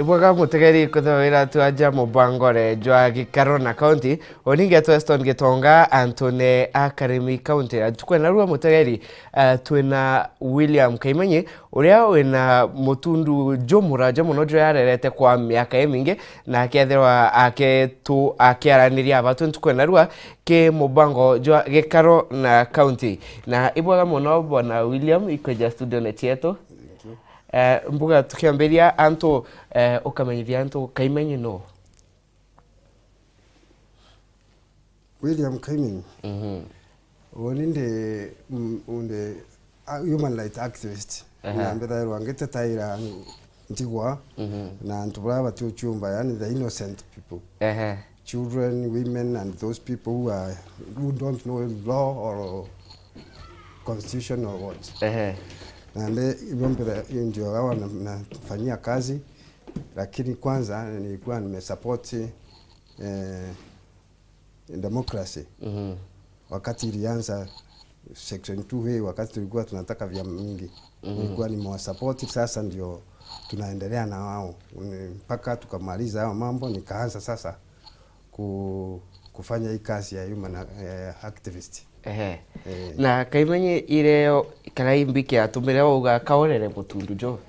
Ibwaga mutegeri kuthawira tuaja mubangore jwa Gikaro na Kaunty oninge Weston Gitonga Antone Akarimi Kaunty tukwena ruwa mutegeri twina William Kaimenyi uria wina mutundu jomuraja muno jo yarerete kwa miaka eminge na akethirwa akiaraniria abatu tukwena ruwa ke mubango jwa Gikaro na Kaunty na ibwaga muno bwana William ikoja studio netieto. Mbuga tukiamberia anto ukamenyithia anto Kaimenyi no William Kaimenyi oninde unde human rights activist na mbetha rwangete taira ntigwa na ntubura batu chumba yani the innocent people children, women and those people who don't know law or constitution or what na ibombe ndio hawa nafanyia kazi, lakini kwanza nilikuwa nimesupport democracy wakati ilianza section 2A, wakati tulikuwa tunataka vyama mingi nilikuwa nimewasupport. Sasa ndio tunaendelea na wao mpaka tukamaliza hao mambo, nikaanza sasa kufanya hii kazi ya human activist. Na Kaimenyi ireo karaimbiki atumire uga kaorere mutundu jo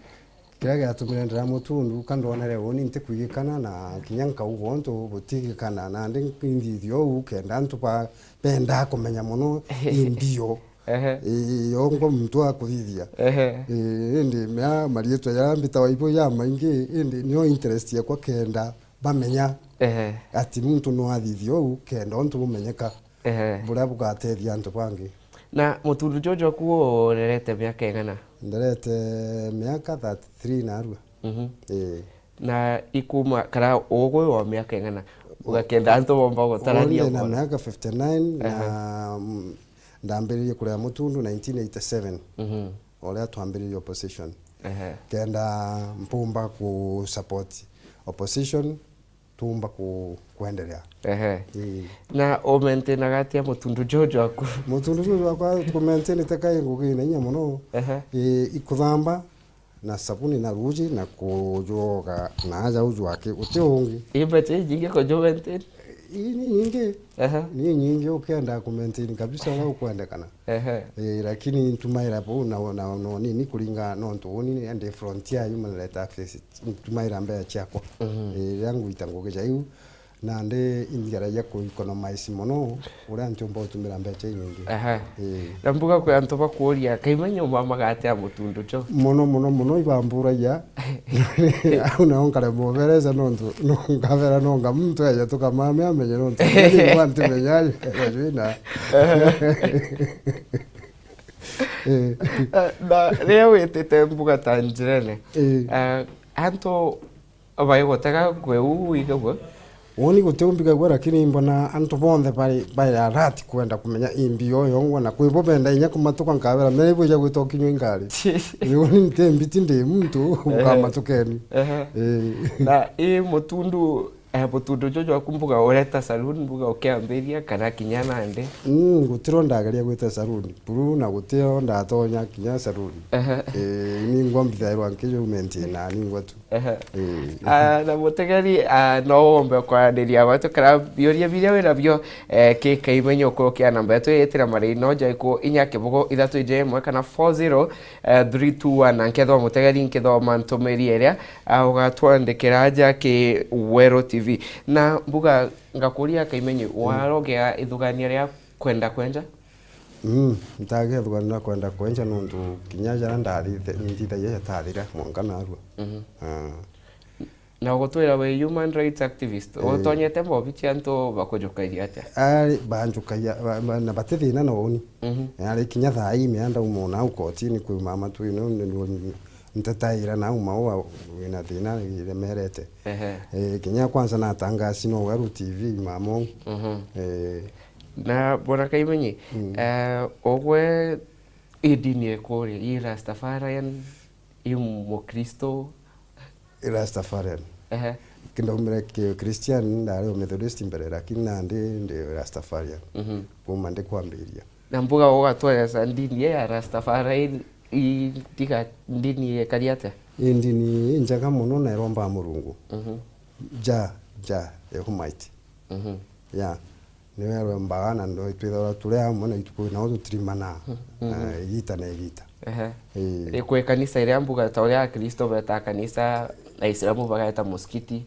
kiraga atumire ndara mutundu kandonere woni nte kwigikana na kinyanka ugonto butigikana na ndinthithio ukenda ntupa penda kumenya muno imbio yongo mtu akuthithia ndi mya marieto ya mbita waibo ya maingi ndi no interest yakwa kenda bamenya ati muntu no athithio ukenda ontu bumenyeka bura bugatethia antu bangi. Na mutundu jojo kuo rerete miaka igana? Nderete miaka 33 na arua. Na ikuma kara ogwe wa miaka igana ugakenda antu bomba gutarania na miaka 59 na ndambiririe kuria mutundu 1987 oria twambiririe opposition kenda mpumba ku support opposition tumba kuendelea. Na o maintain agatia mutundu jojo aku mutundu jojo akwa ku maintain takai ngugina nya muno ikuthamba na sabuni na ruji na kujoga na aja uju wake utiongi ibete jinge ko jo maintain ni nyingi ukienda ku maintain kabisa wao kuendekana lakini tumaira po na nini kulinga no ntoni and frontier human rights access tumaira mbaya chako yangu itangogeja yu na nde ingera ya ku economize mono ura ntombo tumira mbeche nyingi na mbuga ko antoba kuoria Kaimenyi mama gate ya mutundu cho mono ibambura ya una onkale bovereza nonto no ngavera no ngamuntu ya tukamame amenye nonto ni wantu menyaje jina na leo etete mbuga tanjirene anto abaye gotaka kweu igabwo woni gutumbiga gwa, lakini mbona antu bonde bali arati kwenda kumenya imbio yongo na kwibobenda inya kumatuka nkabera meribo ya gwitokinywa ingari yoni ntembiti ndi muntu ukamatukeni na mutundu mutundu jojo akumbuga oreta saloon mbuga okiamberia kana kinyana ande gutiro ndagaria gwita saloon puru na gutiro ndatonya kinya saloon ni ngombitha rwankijo maintain ni ngwatu na mutegeri no ombe kwa nderia watu kara bioria biria wera bio ke Kaimenyi okokya namba yetu yetira mari no jaiko inya kibogo ithatu ije mwe kana 40321 na nketho mutegeri nketho mantomeri eria ugatwandikira aja ke WERU TV na mbuga ngakuria Kaimenyi warogea ithugania ria kwenda kwenja ntage thugana kwenda kwenja nundu kinyaja ndathi nditha ye tathira mongana arua na gutwira we human rights activist otonyete mobichi anto bakojokairia ate ari banjukaya na batithina no oni ari kinya thai meanda umona ukotini kwi mama tu ntataira na umawa wina thina iremerete kinya kwanza na tangasi no WERU TV mamo na bwana Kaimenyi ogwe idini ekore Rastafarian Mukristo Rastafarian kindo mreke Christian ndaro Methodist mbere lakini ndi Rastafarian kumande kwambiria na mbuga ogatwara ndini ya Rastafarian itika ndini kariate indini injaga muno na iromba Murungu ja ehumaiti ya niwe romba na ndo twithora turea mona ituko na utu trimana igita na igita kwe kanisa ile ambuga tauria Kristo beta kanisa na Islamu bagaita muskiti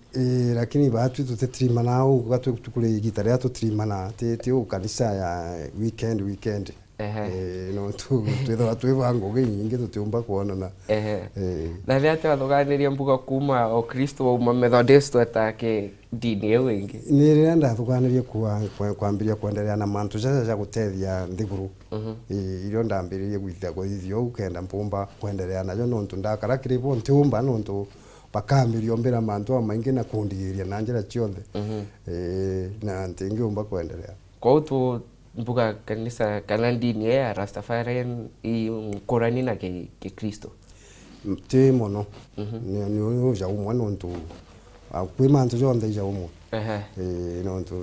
lakini batu tutrimana au gatu tukule igita ria tutrimana te u kanisa ya weekend no twithora twivango nyingi tutiumba kuonana na ria te wathoganiria mbuga kuma o Kristo wa Methodist atake dini yao ingi ni ria ndathoganiria kwambiria kuendelea na mantu jaja gutethia nthiguru irio ndambiririe gwithia gwithio ukenda mpumba kuendelea nayo nontu ndakara kiripo ntiumba nontu bakamirio mbira mantu maingi na kundigiria na njira ciothe na ntingiumba kuendelea kwa utu mbuga kanisa kana dini ya Rastafarian i Korani na ke Kristo ti mono ni ja umwe nontu kwi mantu jonde ja umwe nontu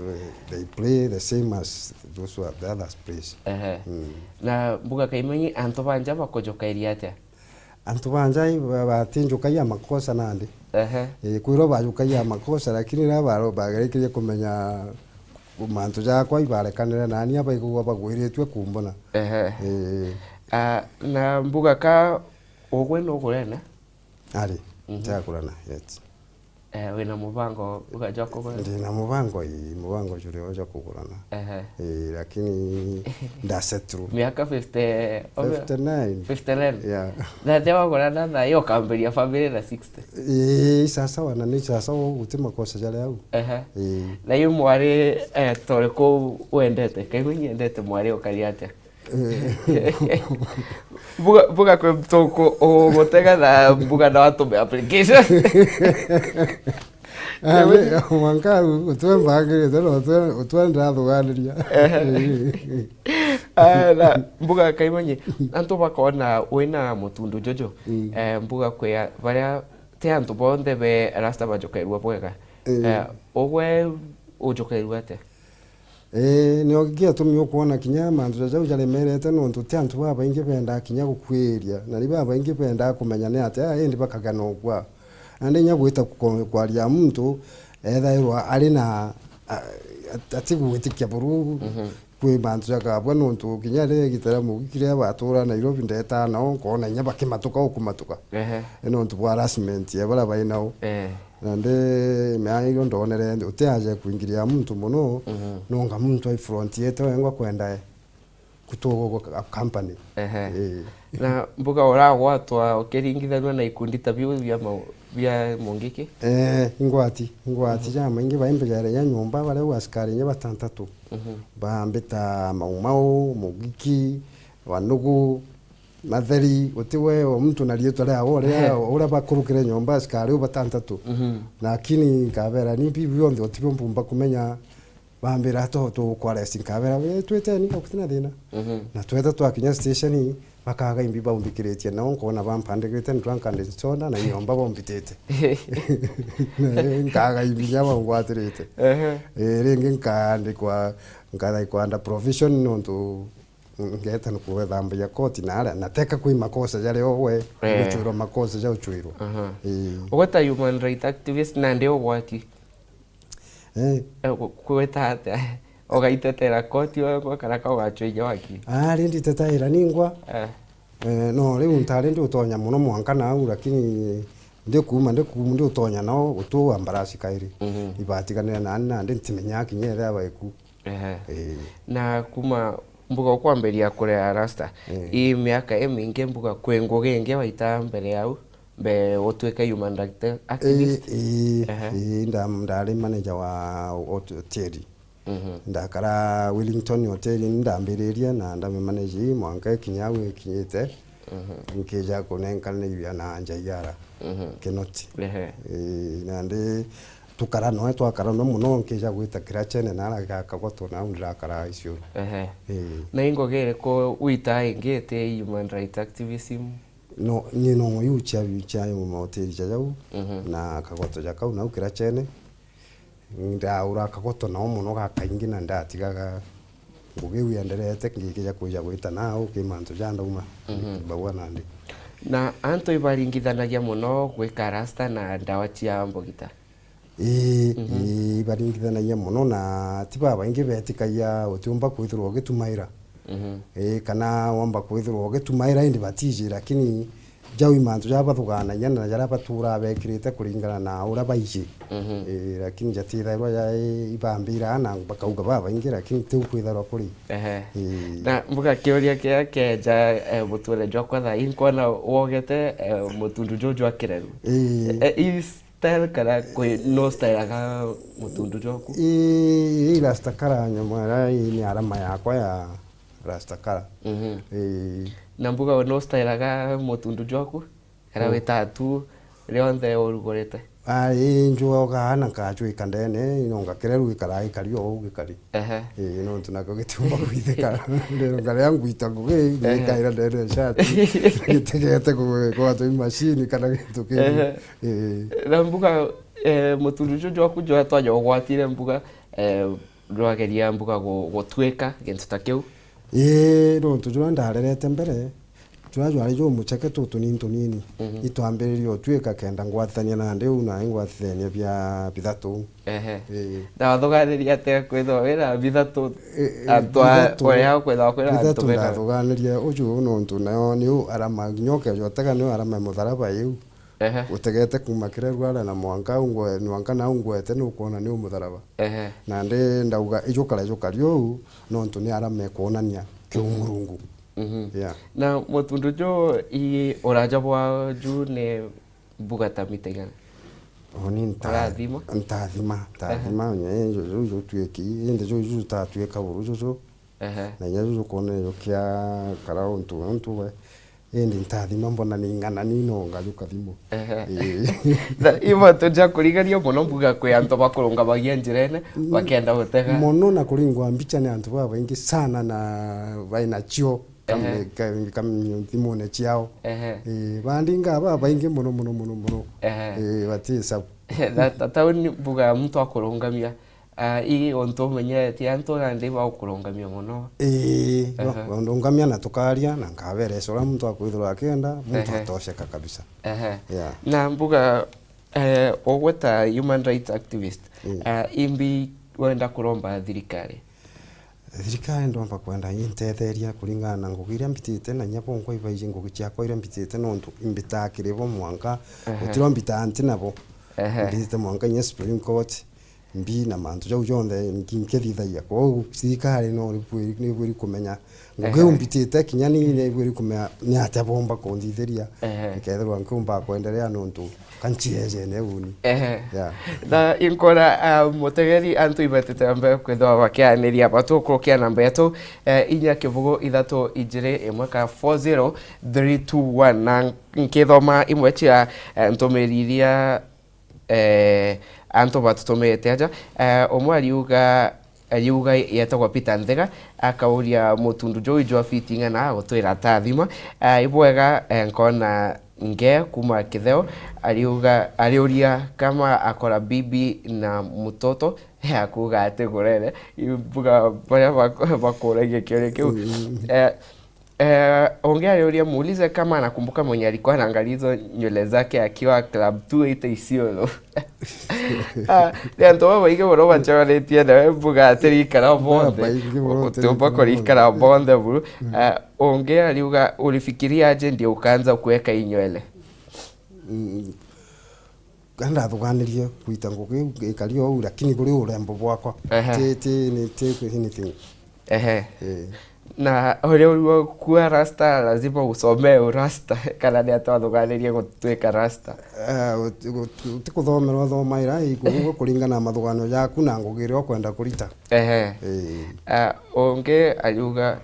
they play the same as those who have the others plays na mbuga Kaimenyi antu banja bakojokairia atia antu banja batinjukaia makosa nandi kwiro bajukaia makosa lakini na baro bagerekirie kumenya mantu jakwa ibarekanira nani aba igwa bagwiritwe kumbona na mbuga ka ogwe no kurena ari ntakurana yes wena mubango ugaja kugura ndina mubango jure oja kugurana lakini ndasetru miaka 59 yeah na dewa gurana na yo kamberia family na 60 sasa wana ni sasa utima kosa jale au na yu mwari tore ko wendete Kaimenyi endete mwari okariate buga kwa mtoko o gotega na buga na watu be application mwanka utwembagire tero utwenda thuganiria na mbuga Kaimenyi antu bakona wina mutundu jojo mbuga kwa baria te antu bonde be rasta bajokerwa bwega ogwe ujokerwa ate ni ogigia tumio kuona kinya mantu jaja ujalemerete nontu te antu baba inge benda kinya gukwiria na ri baba inge benda kumenya ne ate endi bakagana ogwa ande nya gwita kwaria muntu ethairwa ari na atigwitikia buru kwi mantu jakabwa nontu kinya ri gitara mugikire batura Nairobi ndeta no kona nya bakimatuka okumatuka nontu bwa harassment ya bala bainao nande meairo ndonere utaje kuingiria muntu muno nonga muntu ai front yeto engwa kwenda kutogo company na mbuga ora gwatwa okiringithanwa na ikundi tabio bya mungiki ingwati jama ingi baimbegere ya nyumba bale askari nya batantatu bambeta maumau mugiki wanugu matheri utiwe o mtu na rieto ria ora bakurukire nyumba askari batantatu lakini kabera ni bibi onde otibumba kumenya bambira to kware sinkabera we twete ni okutina thina na twete twakinya station bakaga imbi baumbikiritie na onkona bampandikirite ntwankande soda na nyumba bombitete nkaga imbi yaba ngwatirite ringi nkande kwa ngara kwanda provision nontu ngeta no kuwethamba ya koti na teka kwi makosa yale owe uchuro makosa ya uchuro ogota human right activist na ndio gwati kuweta ate ogaitetera koti ogwa karaka ogachweja waki rindi tetaira ningwa no riu ntari ndi utonya muno mwanka na au lakini ndi utonya no utu ambarasi kairi ibatiganira na ndi ntimenya kinyere abaiku na kuma mbuga kwamberia kurea rasta i miaka eminge mbuga kwengo genge waita mbere yau be otweka human rights activist ndari manager wa hotel ndakara Wellington hotel ndambiriria na ndame manager mwanka kinyawe kinyete nkeja konenkane ya na njayara kenoti nande tukara no twakara no muno nkeja gwita kirachene na akagotwo na ndakara icio na ingogere ko wita ingete human rights activism no ni no yucha mu hotel jajau na akagoto jakau na ukirachene ndaura akagoto na muno gakaingi na ndatigaga ngugi wienderete ngikija kuja gwita nao kimantu janda uma bawana ndi Na anto ibaringithanagia muno gwika rasta na ndawa cia mbogita. Ibaringithanagia muno na ti babaingi betikagia utiumba kwithirwo gitumaira. Kana wamba kwithirwo gitumaira indi batiji, lakini jau imantu jabathuganagia na jara batura bekirite kuringana na ura baici. Lakini jatithairwa ya ibambira na bakauga babaingi, lakini tiu kwitharwa kuri. Na mbuga kiuria kia keja muture jwa tha inkona wogete mutundu jojo akireru. Style kara kwe no style aga mutundu joku. Rastakara nyamara ni arama yakwa ya rastakara. Na mbuga no style aga mutundu joku era wetatu leonthe orugorete. Njuoga na kaju ikandene inonga kereru ikara ikari o gikari. No tunako gitumba kwitheka ndero ngare yangu itanguge ikaira ndero shati gitegete ko ato machine kana gituke. Na mbuga mutundu joku jo atwaje ogwatire mbuga rwageria mbuga gotweka gintu takeu. No tujua ndarerete mbere twajwari jo mucheke tunini itwambiririo twika kenda ngwathania na ndeu na ngwathania bya bithatu. Na thoganiria te kwitho wira bithatu atwa oya kwitho kwira bithatu na thoganiria uju no ntunayo ni arama nyoke jotaga ni arama mutharaba yu utegete kuma kirerwara na mwanka na ungwete no kuona ni mutharaba. Na ndi ndauga ijukario no ntuni arama kuonania kiumurungu. Na mutundu jo i orajabwa ju ne bugata mitegana. Oni ntathima jo tueki inde jo tatueka buru na nyazo kone yo kia karao ntu we inde ntathima mbona ni ngana ni no ngajuka thimo. Na ibo toja kurigario muno mbuga kwe anto bakurunga bagia njirene bakenda gutega muno na kuringwa mbicha ni antu baingi sana na baina chio kam thimone chiao. Bandinga baingi muno batisa tatawuni mbuga mtu akurungamia i onto menye ti anto na ndi ba kurungamia muno. Ndungamia na tukaria na ngabere sura mtu akwithura akenda mtu atosheka kabisa. Na mbuga ogweta human rights activist imbi wenda kuromba thirikari. Thirikari ndomba kwenda intetheria kuringana na ngugiria mbitite na nyapo nkwa ibaije ngugi ciakwa ira mbitite nontu imbitakiribo mwanka utiro mbitanti nabo. Mbitite mwanka nya Supreme Court mbi na mantu jau jonde nkinkethithagia ko thirikari no ni buri kumenya ngugi umbitite kinyani ni buri kumenya ni atabomba kundithiria ikethirwa nkumba kuendelea nontu kanchieje ne uni. Na inkora mutegeri antu ibetete ambe kwethwa bakianiria batukurukia namba yetu inya kivugo ithatu ijire imweka 40321 na nkithoma imwe cia ntumiriria anto batutumete aja omwe aliuga yetagwa Peter Nthega akauria mutundu jo jo fitinga na gutwira tathima ibwega nkona nge kuma kitheo aliuria kama akora bibi na mtoto akuga ategorere ibuga baya bakora kiore kiu. Ongea aliuria muulize kama anakumbuka mwenye alikuwa anaangalizo nywele zake akiwa club 280 Isiolo. Ndio baba ige boro bachaletie na buga ateri kana bonde utopa kori kana bonde buru. Ongea aliuga ulifikiria aje ndio ukaanza kuweka inywele? Kanda thuganirie kuita ngugi ikario au lakini buri urembo bwakwa ni anything. Na ole kuwa rasta lazima usome urasta kana ni atwathuganirie gutwika rasta. Tikuthomera thomaira igugo kuringana mathugano yaku na ngugire okwenda kurita. Onge aliuga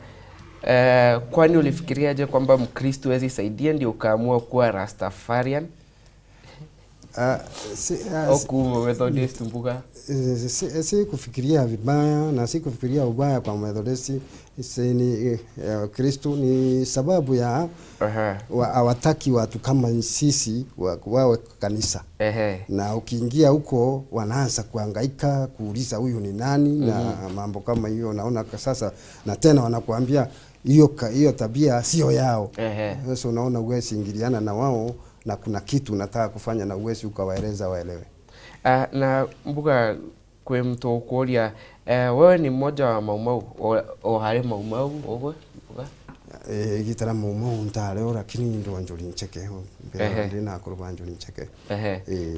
kwani ulifikiriaje kwamba Mkristo hawezi saidia ndio ukaamua kuwa Rastafarian? Okuma Methodist mbuga. Si kufikiria vibaya na si kufikiria ubaya kwa Methodist, ni Kristo, ni sababu ya hawataki watu kama sisi wawe kanisa. Na ukiingia huko wanaanza kuhangaika kuuliza huyu ni nani na mambo kama hiyo. Naona sasa na tena wanakuambia hiyo tabia sio yao. Sasa unaona uwezi ingiliana na wao, na kuna kitu unataka kufanya na uwezi ukawaeleza waelewe. Na mbuga kwe mtu ukuoria, wewe ni mmoja wa maumau o hare maumau ogwe mbuga? Gitara maumau ntareo, lakini ndo wanjuri ncheke ndina kuru wanjuri ncheke.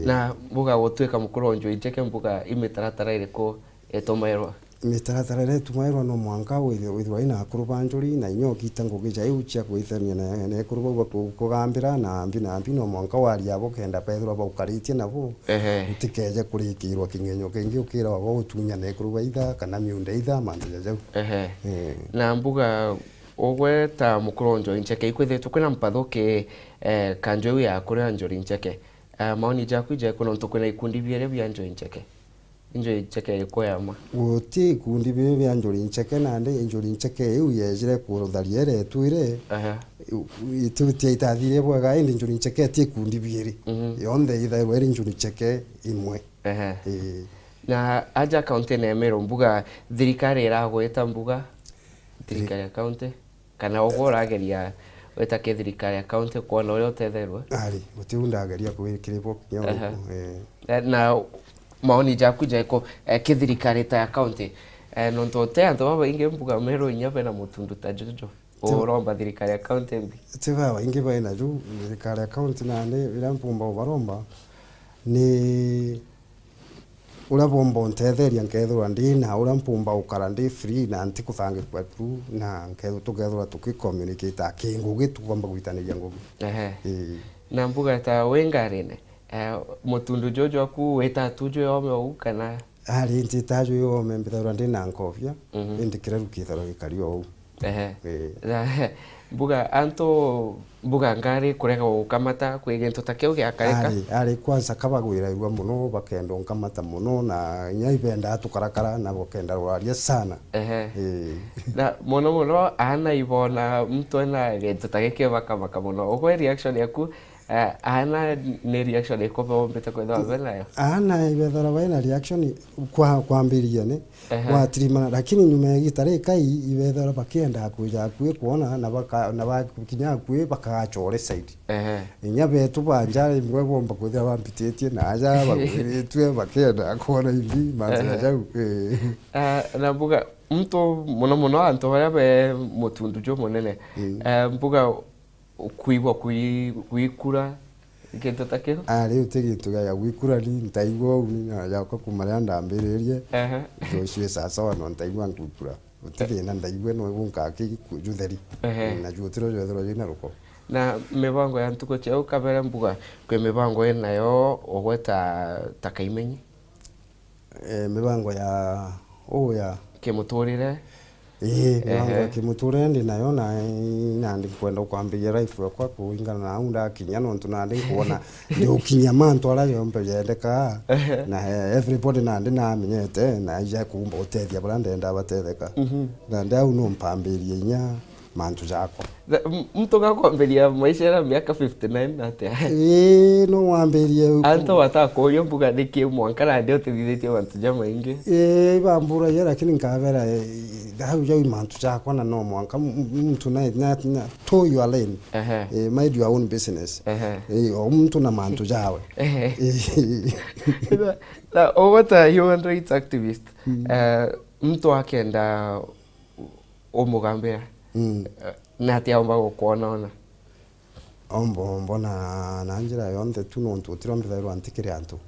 Na mbuga wotuika mukuru wanjuri ncheke mbuga imitaratara iriko etomairwa? Mitaratara ile tumairwa no mwanka withwa ina akuru banjuri na inyo kitango gija iuchia kuithania na ekuru kugambira na ambi no mwanka wari abo kenda Pedro baukaritie nabo utikeje kurikirwa kingenyo kingi ukira wabo utunya na ekuru baitha kana miunde itha mandu jaje. Na mbuga ogwe ta mukuru njori ncheke ikwithitu kwina mpatho ke kanjoi ya kuri njori ncheke, maoni jaku je kuno ntukwina ikundi biere bya njori ncheke? Njori ncheke iko yama uti kundi bibe bya njori ncheke nande njori ncheke yu yejire kurutharia retwire ituti itathire bwaga indi njori ncheke ti kundi biere yonde ithairwa iri njori ncheke imwe. Na aja kaunti na emero mbuga thirikari iragweta mbuga thirikari ya kaunti kana ugorageria weta ke thirikari ya kaunti kuona uria utetherwa? Ari utiundageria kuwikiripo kinyo na maoni jaku jeko ke thirikari ta ya kaunti no ntote anto baba inge mbuga mero nyabe na mutundu ta jojo uromba thirikari ya kaunti mbi tiba inge baina ju thirikari ya kaunti na ne irampumba baromba ni urabomba ntetheria nkethura ndi na urampumba ukara ndi free na anti kuthangi kwatu na nkethu tukethura tukicommunicate akingugi tukwamba gwitaniria ngugi. Na mbuga ta wengarine mutundu jojo aku weta tujo yome au kana ari ntitajo yome mbithura ndi na nkofia indikira rukitharo gikario au. Mbuga anto mbuga ngari kurega ukamata kwigento takeo gya kareka ari kwanza kabagwira irwa muno bakendo nkamata muno na nyaibenda tukarakara na bakenda rwaria sana. Na mono ana ibona mtu na gento takeke bakamaka muno ogwe reaction yaku ana ne reaction iko bombete kwa ndo bela ana ibethara baina reaction kwambiria ne watirima, lakini nyuma ya gitare kai ibethara bakienda kuja kuona na bakinya kwe bakachore side nyabe tu banja imwe bomba kuthia bambitietie na aja bagwiritwe bakienda kuona ivi maza jau. Na mbuga mtu muno anto baria be mutundu jo munene mbuga kuigwa kuikura gento takeo ari utegitu ya gwikura ni ntaigwa uni na yakwa kumaria ndambiririe ciocie sasa wana ntaigwa ngukura utiri na ndaigwe no gunka ki kujutheri na jutiro jethro jina ruko. Na mibango ya ntuko chao kabera mbuga kwe mibango enayo ogweta ta Kaimenyi mibango ya ya kimuturire mibango kimuturire ndi nayo na ndi kwenda kwambiria life yakwa kuingana na unda kinya no tunandi kuona ndi ukinya mantu ara yombe yendeka na everybody na ndi na menyete na ija kumba utethia bara ndenda batetheka na ndau no mpambiria inya mantu jako mtu gakwambiria maisha ya miaka 59 na ate no wambiria anto watakorio mbuga ndiki mwanka na ndio tithithitio bantu jama ingi bambura ya, lakini nkabera hau jau mantu jako na no mwanka mtu na to you alone mind your own business mtu na mantu jawe. Na ogota human rights activist mtu akenda omugambira na atia omba gukuona ona ombo na njira yonthe tu no ntutira mbithairwa ntikire antu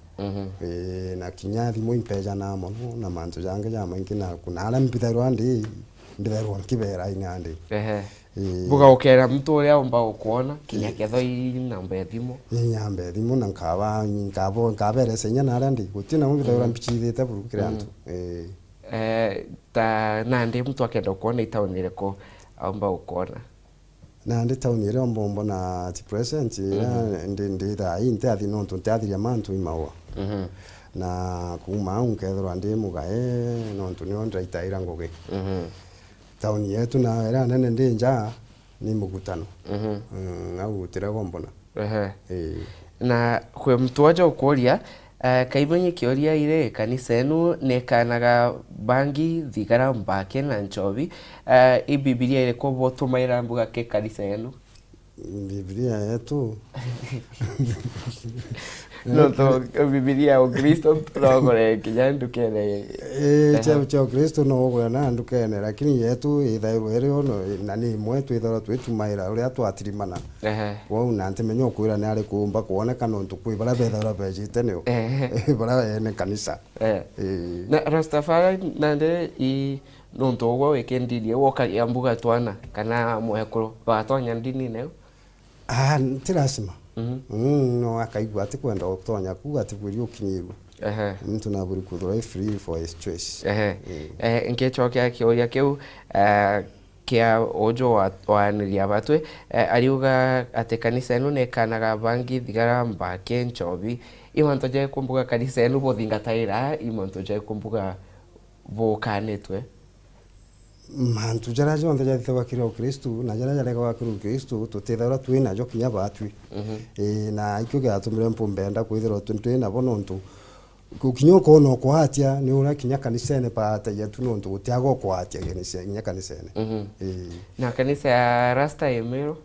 na kinya thimu impeja na mono na mantu jange jama ingi na kuna ala mbithairwa ndi mbithairwa nkibera ina ndi buga ukera mtu uria omba gukuona kinya ketho namba ya thimu nyambe thimu na nkabere senya na ala ndi gutina mbithairwa mbichithite burukire antu ta nandi mtu akenda kuona itaonire ko omba gukuona na ndi tauni ire mbombo na ti present ndi da inte athi no to athi mantu imawa na kuma unkethro ndi mugae no to ni ondra itaira ngoge tauni yetu na era nene ndi nja ni mugutano au tirago mbona na kwe mtu waja ukuria Kaimenyi kioria ire kanisa enu nekanaga bangi thigara mbake na nchovi i Biblia ire ko botumaira mbuga ke kanisa enu Biblia yetu no to Biblia o Kristo trogore kinyandu kene cha Kristo no go na ndu kene lakini yetu ithairu ere ono nani mwetu ithoro twetumaira uria twatirimana wo na ntemenyo kwira ni ari kumba kuoneka no ntukui bara bethora bejite ne bara ene kanisa na Rastafari nande i no ntogo wekendirie woka yambuga twana kana mwekuru batonya ndini ne tirasima no akaigua ati kwenda gutonya ku ati buri ukinyiru mtu na buri kuthora free for his choice ngecho kioria kiu kia ojo waniria batwe ariuga ati kanisa enu nekanaga bangi thigara mbake nchobi imanto je kumbuga kanisa enu bothingataira imanto je kumbuga bokanetwe mantu jara jonde jathe wakira Kristo na jara jara wakira Kristo tutethora twina jo kinya batwi na ikyo gatumire mpumbeenda kwithira twina bono ntu kukinyo kono kwatia ni ura kinya kanisene pata yetu no ntu gutiago kwatia genise kinya kanisene na kanisa ya Rasta Emero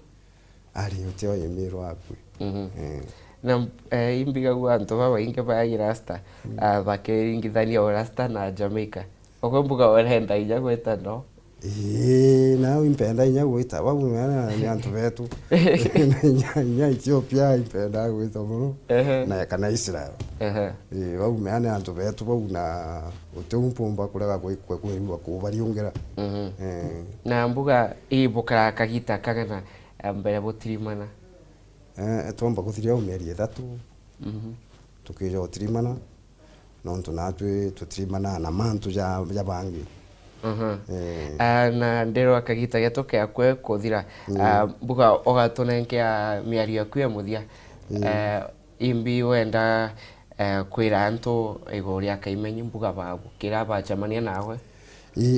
ari utio Emero akwi na imbiga gwa nto baba inge ba Rasta bakeringithania Rasta na Jamaica okombuga orenda ija gweta no na impenda inya gwita babu mwana ni antu betu nya Ethiopia impenda gwita muno na kana Israel babu mwana antu betu babu na utumpumba kuraga kweriwa kubariongera na mbuga ibukara kagita kagana mbere butirimana tomba kuthiria umeri 3 tukija utirimana no tunatwe tutirimana na mantu ja bangi na ndero akagita getoke akwe kuthira mbuga ogatonenke a miario akwe muthia imbi wenda kwira antu igoria Kaimenyi mbuga babu kira bachamania nawe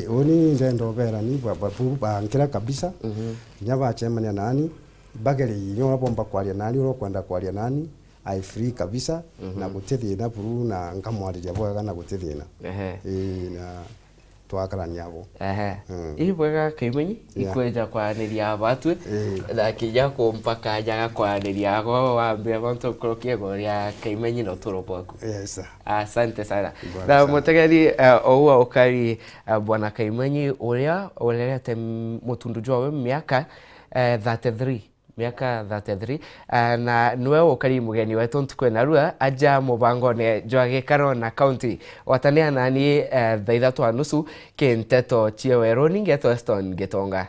oni ndendo vera ni baba nkira kabisa nyaba chamania nani bageri nyo bomba kwaria nani ro kwenda kwaria nani I free kabisa na gutethina buru na nkamwariria bwega na gutethina na twakarania abo ibwega Kaimenyi ikweja kwaniria batwe na kija kumpaka jaga kwaniria go wambia bantu krokie goria Kaimenyi no turoboku asante sana na mutegeri oua ukari bwana Kaimenyi uria urerete mutundu jwawe miaka 33 miaka 33 na niwe ukari mugeni wetu ntukwe narua aja mubangone jwa Gikaro na Kaunti watania nani thaa 3:30 kinteto chiewe roningeto Eston Gitonga.